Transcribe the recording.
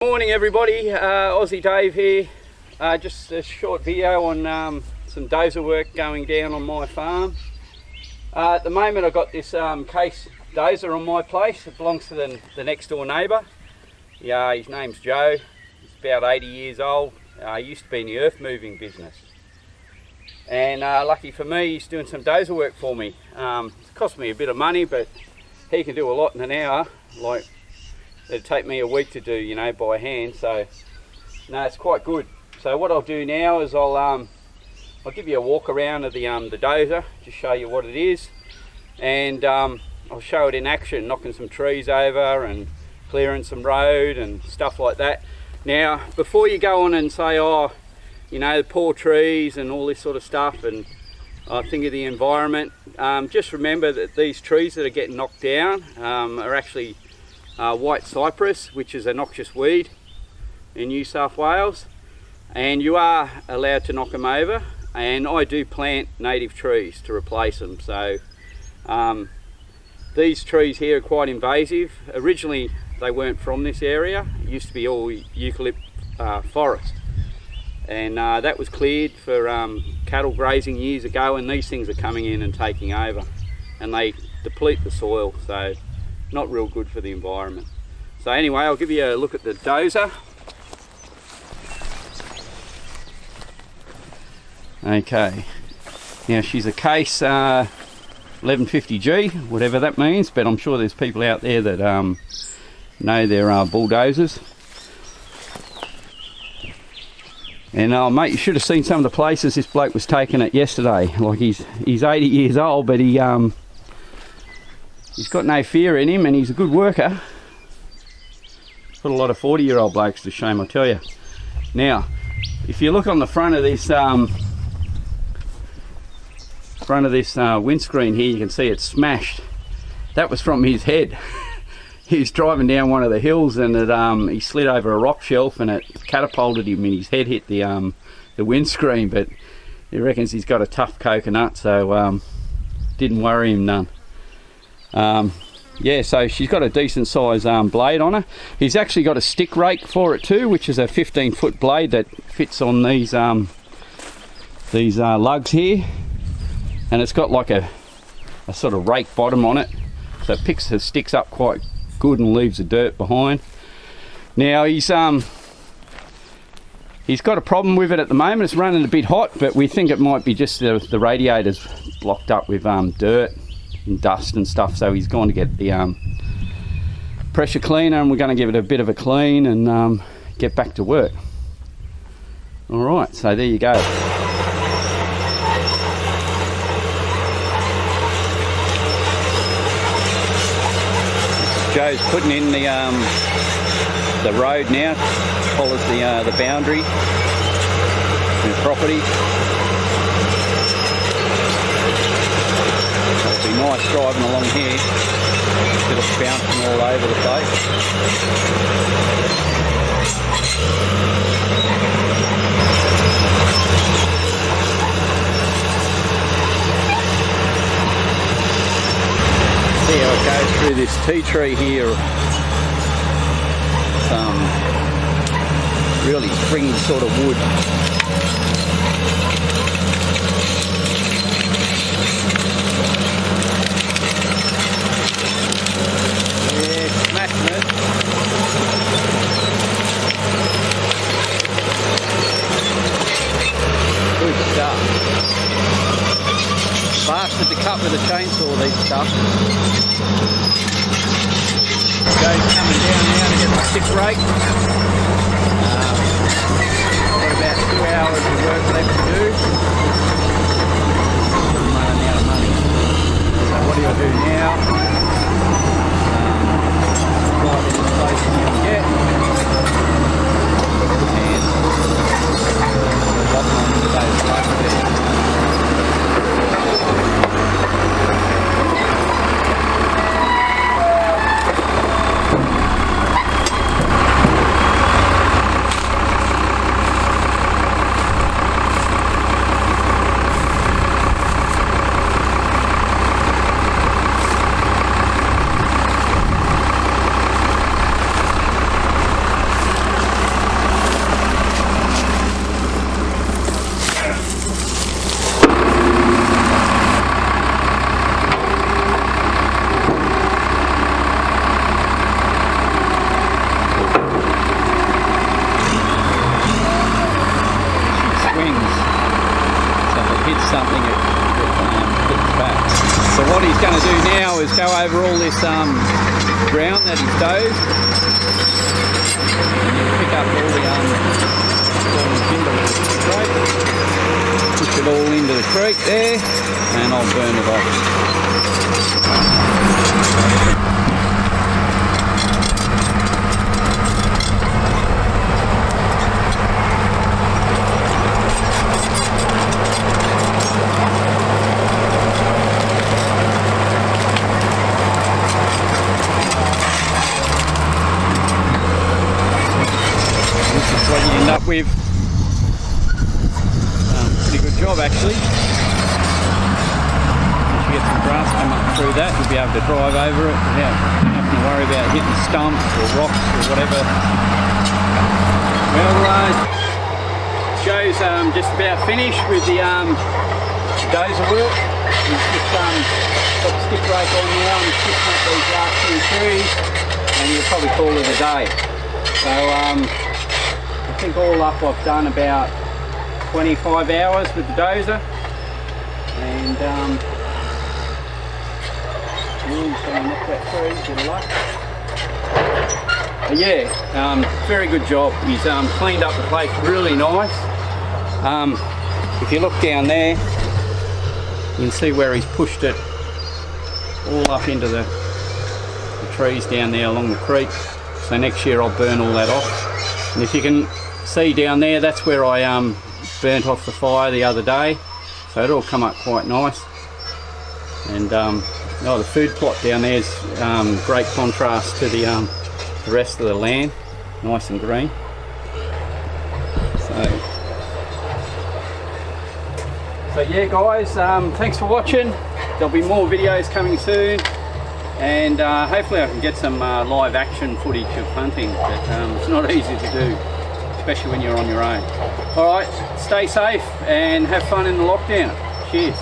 Morning everybody, Aussie Dave here. Just a short video on some dozer work going down on my farm. At the moment I've got this case dozer on my place. It belongs to the next door neighbour. Yeah, his name's Joe. He's about 80 years old. He used to be in the earth moving business. And lucky for me, he's doing some dozer work for me. It's cost me a bit of money, but he can do a lot in an hour. Like, it'd take me a week to do, you know, by hand. So no, it's quite good. So what I'll do now is I'll give you a walk around of the dozer, just show you what it is, and I'll show it in action, knocking some trees over and clearing some road and stuff like that. Now, before you go on and say, oh, you know, the poor trees and all this sort of stuff, and think of the environment, just remember that these trees that are getting knocked down are actually white cypress, which is a noxious weed in New South Wales, and you are allowed to knock them over, and I do plant native trees to replace them. So these trees here are quite invasive. Originally they weren't from this area. It used to be all eucalypt forest, and that was cleared for cattle grazing years ago, and these things are coming in and taking over, and they deplete the soil, so not real good for the environment. So anyway, I'll give you a look at the dozer. Okay, now she's a case 1150G, whatever that means, but I'm sure there's people out there that know their bulldozers. And mate, you should have seen some of the places this bloke was taking it yesterday. Like, he's 80 years old, but he's got no fear in him, and he's a good worker. Put a lot of 40-year-old blokes to shame, I tell you. Now, if you look on the front of this windscreen here, you can see it's smashed. That was from his head. He was driving down one of the hills, and he slid over a rock shelf, and it catapulted him, and his head hit the windscreen. But he reckons he's got a tough coconut, so didn't worry him none. Yeah, so she's got a decent size blade on her. He's actually got a stick rake for it too, which is a 15-foot blade that fits on these lugs here, and it's got like a sort of rake bottom on it, so it picks the sticks up quite good and leaves the dirt behind. Now he's got a problem with it at the moment. It's running a bit hot, but we think it might be just the radiator's blocked up with dirt and dust and stuff, so he's going to get the pressure cleaner, and we're going to give it a bit of a clean and get back to work. Alright, so there you go. Joe's putting in the road now, follows the boundary in the property. It'll be nice driving along here, instead of bouncing all over the place. See how it goes through this tea tree here. Some really springy sort of wood. Good stuff. Bastard to cut with a chainsaw, these stuff. Joe's coming down now to get the stick rake. Got about 2 hours of work left to do. I'm running out of money. So what do I do now? Drive in as close as you can get. And lock on to those trucks there. what he's going to do now is go over all this ground that he's dozed, and he'll pick up all the timber with the crate, push it all into the creek there, and I'll burn it off. What you end up with. Pretty good job actually. Once you get some grass come up through that, you'll be able to drive over it without having to worry about hitting stumps or rocks or whatever. Well, Joe's just about finished with the dozer work. He's just got the skip rake on now and skipping up these last few trees, and you'll probably call it a day. So I think all up I've done about 25 hours with the dozer, and just going to knock that through, bit of luck. But yeah, very good job. He's cleaned up the place really nice. If you look down there, you can see where he's pushed it all up into the trees down there along the creek. So next year I'll burn all that off. And if you can see down there, that's where I burnt off the fire the other day, so it'll come up quite nice. And the food plot down there is great contrast to the rest of the land, nice and green. So yeah guys, thanks for watching. There'll be more videos coming soon, and hopefully I can get some live action footage of hunting, but it's not easy to do, especially when you're on your own. Alright, stay safe and have fun in the lockdown. Cheers.